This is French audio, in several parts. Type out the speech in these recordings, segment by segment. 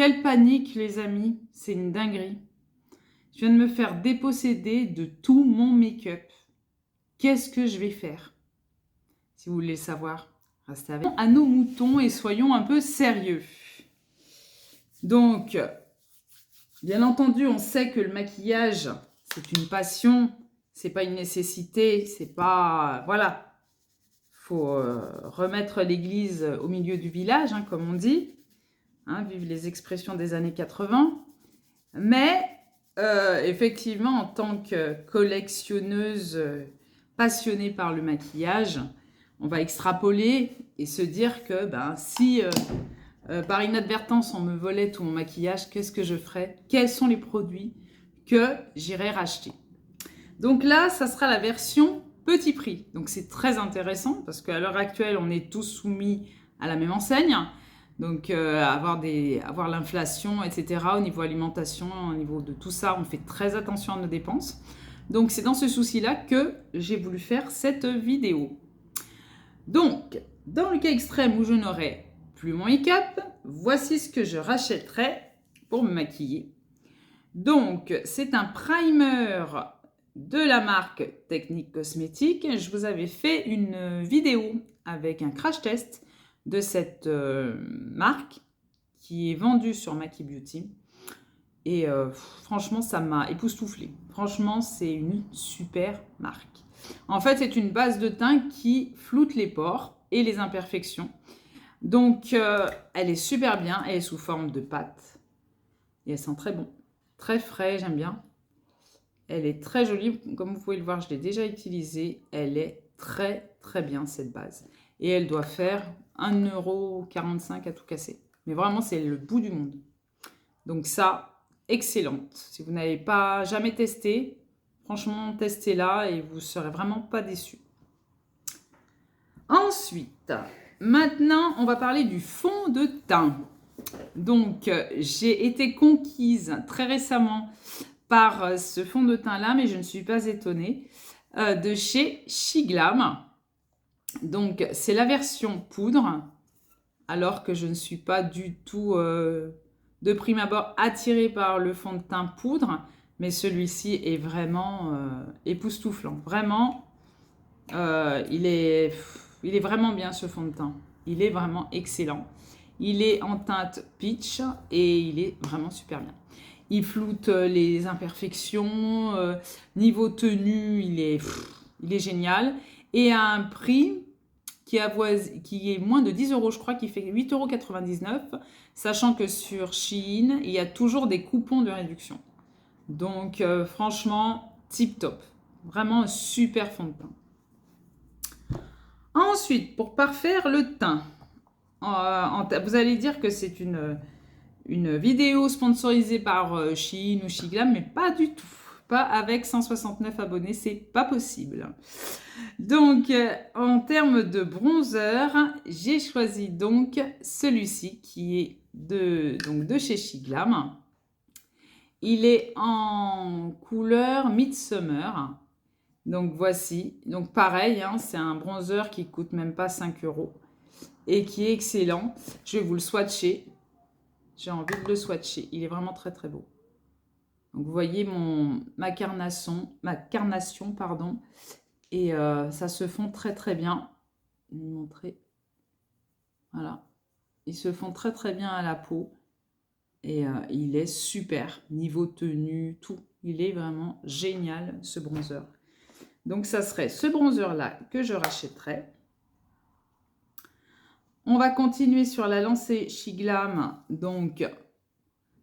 Quelle panique, les amis. C'est une dinguerie. Je viens de me faire déposséder de tout mon make-up. Qu'est-ce que je vais faire? Si vous voulez savoir, restez avec nous. À nos moutons et soyons un peu sérieux. Donc, bien entendu, on sait que le maquillage, c'est une passion, c'est pas une nécessité, c'est pas... Voilà. Faut remettre l'église au milieu du village, hein, comme on dit. Hein, vive les expressions des années 80. Mais, effectivement, en tant que collectionneuse passionnée par le maquillage, on va extrapoler et se dire que si par inadvertance on me volait tout mon maquillage, qu'est-ce que je ferais? Quels sont les produits que j'irais racheter? Donc là, ça sera la version petit prix. Donc c'est très intéressant parce qu'à l'heure actuelle, on est tous soumis à la même enseigne. Donc avoir l'inflation, etc. Au niveau alimentation, au niveau de tout ça, on fait très attention à nos dépenses. Donc c'est dans ce souci-là que j'ai voulu faire cette vidéo. Donc, dans le cas extrême où je n'aurais plus mon make-up, voici ce que je rachèterais pour me maquiller. Donc, c'est un primer de la marque Technique Cosmétique. Je vous avais fait une vidéo avec un crash test de cette marque qui est vendue sur Maki Beauty. Et franchement, ça m'a époustouflée. Franchement, c'est une super marque. En fait, c'est une base de teint qui floute les pores et les imperfections. Donc, elle est super bien. Elle est sous forme de pâte. Et elle sent très bon. Très frais, j'aime bien. Elle est très jolie. Comme vous pouvez le voir, je l'ai déjà utilisée. Elle est très, très bien, cette base. Et elle doit faire 1,45 € à tout casser. Mais vraiment, c'est le bout du monde. Donc ça, excellente. Si vous n'avez pas jamais testé, franchement, testez-la et vous ne serez vraiment pas déçus. Ensuite, maintenant, on va parler du fond de teint. Donc, j'ai été conquise très récemment par ce fond de teint-là, mais je ne suis pas étonnée, de chez Shiglam. Donc, c'est la version poudre, alors que je ne suis pas du tout, de prime abord, attirée par le fond de teint poudre, mais celui-ci est vraiment époustouflant. Vraiment, il est vraiment bien, ce fond de teint. Il est vraiment excellent. Il est en teinte peach et il est vraiment super bien. Il floute les imperfections. Niveau tenue, il est génial. Et à un prix qui est moins de 10 €, je crois, qui fait 8,99 €, sachant que sur Shein, il y a toujours des coupons de réduction. Donc, franchement, tip top. Vraiment un super fond de teint. Ensuite, pour parfaire le teint, vous allez dire que c'est une vidéo sponsorisée par Shein ou Shiglam, mais pas du tout. Pas avec 169 abonnés, c'est pas possible. Donc, en termes de bronzer, j'ai choisi donc celui-ci qui est de chez Shiglam. Il est en couleur Midsummer. Donc, voici. Donc, pareil, hein, c'est un bronzer qui coûte même pas 5 € et qui est excellent. Je vais vous le swatcher. J'ai envie de le swatcher. Il est vraiment très, très beau. Donc, vous voyez ma carnation, pardon. Et ça se fond très, très bien. Je vais vous montrer. Voilà. Il se fond très, très bien à la peau. Et il est super. Niveau tenue, tout. Il est vraiment génial, ce bronzer. Donc, ça serait ce bronzer-là que je rachèterais. On va continuer sur la lancée Shiglam. Donc,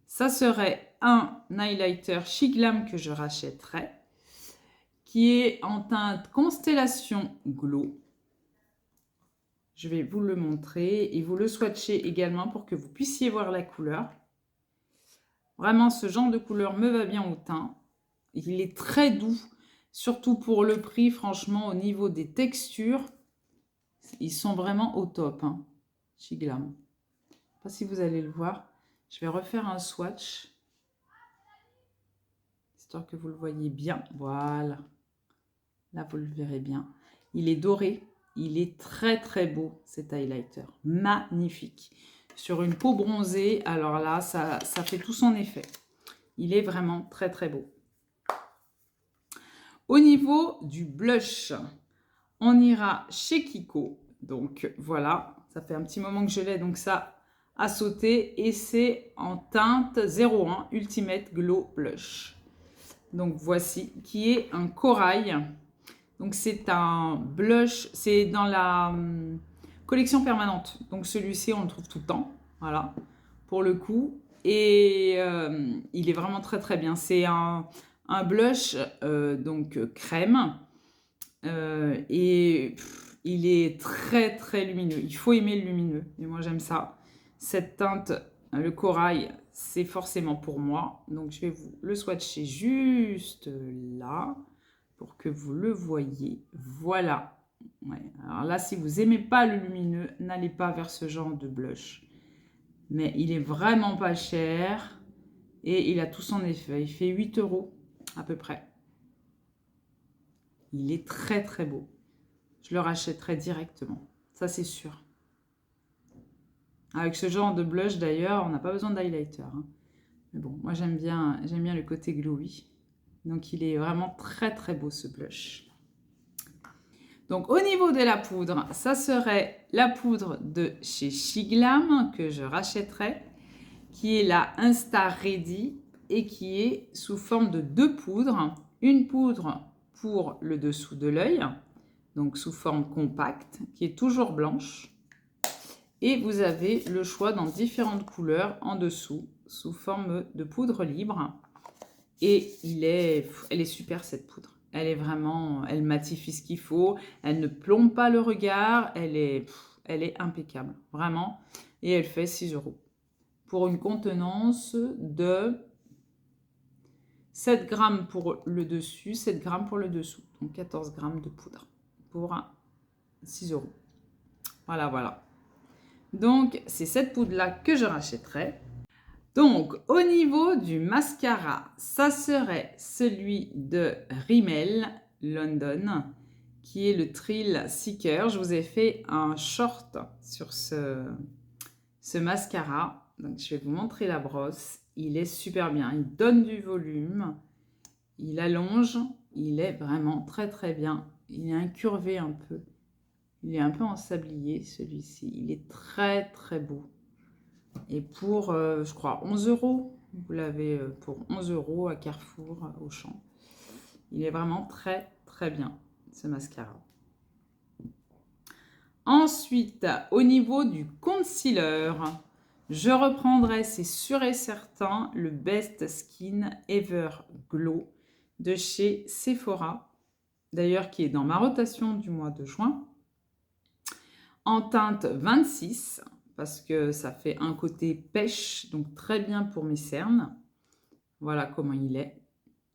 ça serait un highlighter Shiglam que je rachèterais, qui est en teinte Constellation Glow. Je vais vous le montrer et vous le swatcher également pour que vous puissiez voir la couleur. Vraiment, ce genre de couleur me va bien au teint. Il est très doux, surtout pour le prix. Franchement, au niveau des textures, ils sont vraiment au top, hein, Shiglam. Je ne sais pas si vous allez le voir. Je vais refaire un swatch, histoire que vous le voyez bien. Voilà. Là, vous le verrez bien. Il est doré. Il est très, très beau, cet highlighter. Magnifique. sur une peau bronzée, alors là, ça fait tout son effet. Il est vraiment très très beau. Au niveau du blush, on ira chez Kiko. Donc voilà, ça fait un petit moment que je l'ai, donc ça a sauté. Et c'est en teinte 01 Ultimate Glow Blush. Donc voici, qui est un corail. Donc c'est un blush, c'est dans la collection permanente. Donc celui-ci, on le trouve tout le temps, voilà, pour le coup. Et il est vraiment très très bien. C'est un blush donc crème. Et il est très très lumineux. Il faut aimer le lumineux. Et moi j'aime ça. Cette teinte, le corail, c'est forcément pour moi. Donc je vais vous le swatcher juste là pour que vous le voyez. Voilà. Ouais. Alors là, si vous n'aimez pas le lumineux, n'allez pas vers ce genre de blush. Mais il est vraiment pas cher et il a tout son effet. Il fait 8 € à peu près. Il est très très beau. Je le rachèterai directement. Ça, c'est sûr. Avec ce genre de blush, d'ailleurs, on n'a pas besoin d'highlighter. Hein. Mais bon, moi, j'aime bien le côté glowy. Donc, il est vraiment très très beau, ce blush. Donc, au niveau de la poudre, ça serait la poudre de chez Shiglam que je rachèterai, qui est la Insta Ready et qui est sous forme de 2 poudres. Une poudre pour le dessous de l'œil, donc sous forme compacte, qui est toujours blanche. Et vous avez le choix dans différentes couleurs en dessous, sous forme de poudre libre. Et elle est super cette poudre. Elle est vraiment, elle matifie ce qu'il faut. Elle ne plombe pas le regard. Elle est impeccable, vraiment. Et elle fait 6 € pour une contenance de 7 grammes pour le dessus, 7 grammes pour le dessous. Donc 14 grammes de poudre pour 6 €. Voilà, voilà. Donc, c'est cette poudre-là que je rachèterai. Donc, au niveau du mascara, ça serait celui de Rimmel London, qui est le Thrill Seeker. Je vous ai fait un short sur ce mascara. Donc, je vais vous montrer la brosse. Il est super bien. Il donne du volume. Il allonge. Il est vraiment très, très bien. Il est incurvé un peu. Il est un peu en sablier, celui-ci. Il est très, très beau. Et pour, je crois, 11 €. Vous l'avez pour 11 € à Carrefour, Auchan. Il est vraiment très, très bien, ce mascara. Ensuite, au niveau du concealer, je reprendrai, c'est sûr et certain, le Best Skin Ever Glow de chez Sephora. D'ailleurs, qui est dans ma rotation du mois de juin. En teinte 26, parce que ça fait un côté pêche, donc très bien pour mes cernes. Voilà comment il est.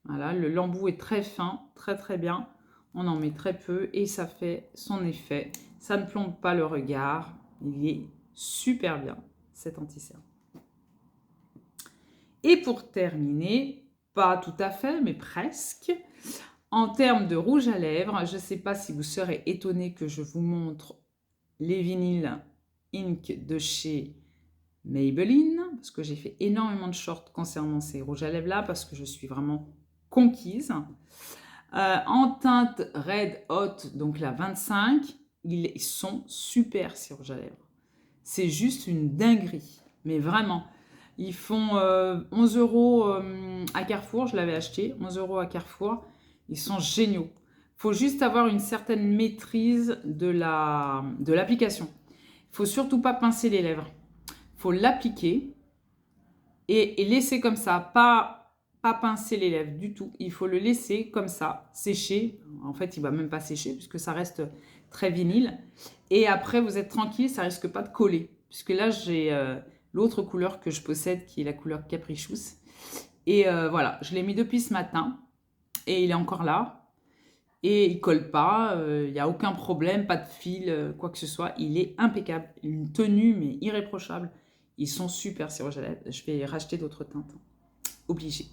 Voilà, l'embout est très fin, très très bien. On en met très peu et ça fait son effet. Ça ne plombe pas le regard. Il est super bien, cet anti-cerne. Et pour terminer, pas tout à fait, mais presque, en termes de rouge à lèvres, je ne sais pas si vous serez étonnés que je vous montre les vinyles Ink de chez Maybelline, parce que j'ai fait énormément de shorts concernant ces rouges à lèvres là, parce que je suis vraiment conquise. En teinte Red Hot, donc la 25, ils sont super ces rouges à lèvres. C'est juste une dinguerie, mais vraiment. Ils font 11 € à Carrefour, je l'avais acheté, 11 € à Carrefour. Ils sont géniaux. Il faut juste avoir une certaine maîtrise de l'application. Il ne faut surtout pas pincer les lèvres. Il faut l'appliquer et laisser comme ça, pas pincer les lèvres du tout. Il faut le laisser comme ça, sécher. En fait, il ne va même pas sécher puisque ça reste très vinyle. Et après, vous êtes tranquille, ça ne risque pas de coller. Puisque là, j'ai l'autre couleur que je possède qui est la couleur Caprichous. Et voilà, je l'ai mis depuis ce matin et il est encore là. Et il ne colle pas, il n'y a aucun problème, pas de fil, quoi que ce soit. Il est impeccable. Une tenue, mais irréprochable. Ils sont super ces rouges à lèvres. Je vais racheter d'autres teintes. Obligé.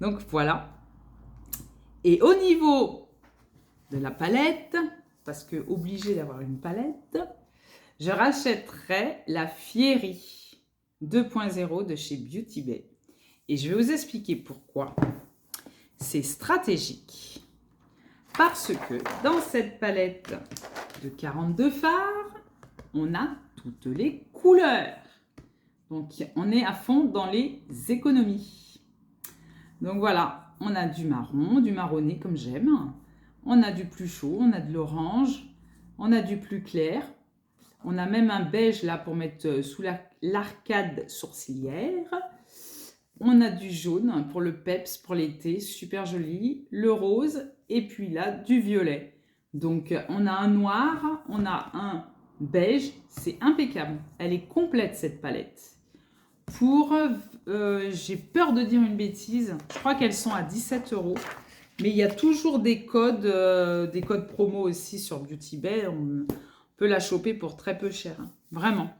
Donc voilà. Et au niveau de la palette, parce que obligé d'avoir une palette, Je rachèterai la Fiery 2.0 de chez Beauty Bay. Et je vais vous expliquer pourquoi. C'est stratégique. Parce que dans cette palette de 42 fards, on a toutes les couleurs. Donc, on est à fond dans les économies. Donc voilà, on a du marron, du marronné comme j'aime. On a du plus chaud, on a de l'orange, on a du plus clair. On a même un beige là pour mettre sous l'arcade sourcilière. On a du jaune pour le peps, pour l'été, super joli. Le rose et puis là, du violet. Donc, on a un noir, on a un beige. C'est impeccable. Elle est complète cette palette. J'ai peur de dire une bêtise, je crois qu'elles sont à 17 €. Mais il y a toujours des codes promo aussi sur Beauty Bay. On peut la choper pour très peu cher, hein. Vraiment.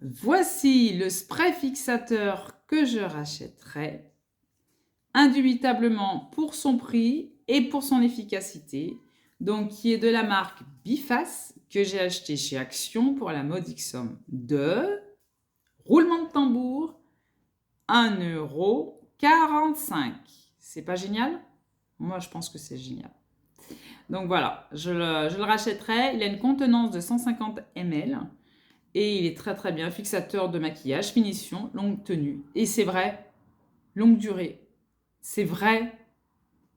Voici le spray fixateur que je rachèterai. Indubitablement pour son prix et pour son efficacité. Donc, qui est de la marque Biface, que j'ai acheté chez Action pour la modique somme de... Roulement de tambour, 1,45 €. C'est pas génial? Moi, je pense que c'est génial. Donc voilà, je le rachèterai. Il a une contenance de 150 ml et il est très très bien. Fixateur de maquillage, finition, longue tenue. Et c'est vrai, longue durée. C'est vrai,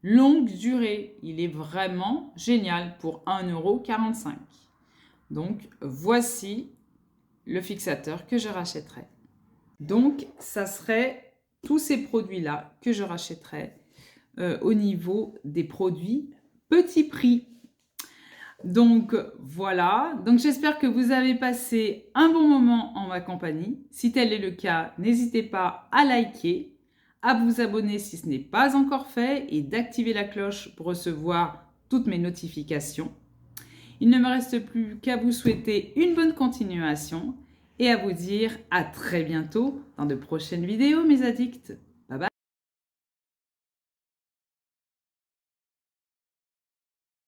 longue durée. Il est vraiment génial pour 1,45 €. Donc voici le fixateur que je rachèterai. Donc, ça serait tous ces produits-là que je rachèterai au niveau des produits petit prix. Donc, voilà. Donc, j'espère que vous avez passé un bon moment en ma compagnie. Si tel est le cas, n'hésitez pas à liker, à vous abonner si ce n'est pas encore fait et d'activer la cloche pour recevoir toutes mes notifications. Il ne me reste plus qu'à vous souhaiter une bonne continuation et à vous dire à très bientôt dans de prochaines vidéos, mes addicts.